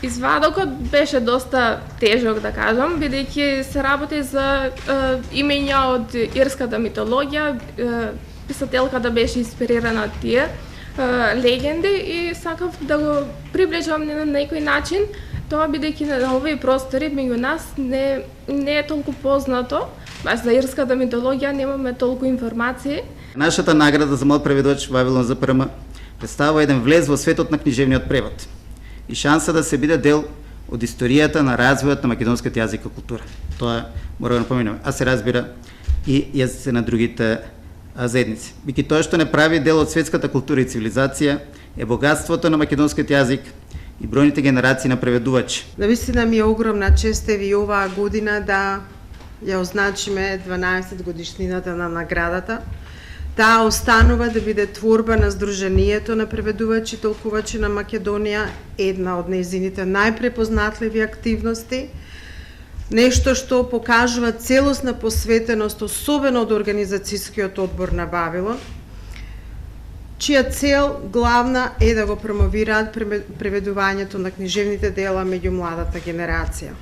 Извадокот беше доста тежок, да кажам, бидејќи се работи за имења од ирската митологија, писателката беше инспирирана од тие легенди и сакав да го приближам на некој начин, тоа бидејќи на овие простори меѓу нас не е толку познато, баш за ирската митологија немаме толку информации. Нашата награда за млад преведувач Вавилон ЗПРМ представува еден влез во светот на книжевниот превод и шанса да се биде дел од историјата на развојот на македонскиот јазик и култура. Тоа мора да напоменеме, а се разбира и јазици на другите заедници. Бидејќи тоа што не прави дел од светската култура и цивилизација е богатството на македонскиот јазик и бројните генерации на преведувачи. Навистина ми е огромна чест и оваа година да ја означиме 12 годишнината на наградата. Таа останува да биде творба на Сдруженијето на преведувачи и толкувачи на Македонија, една од нејзините најпрепознатливи активности, нешто што покажува целосна посветеност, особено од организацијскиот одбор на Вавилон, чија цел главна е да го промовираат преведувањето на книжевните дела меѓу младата генерација.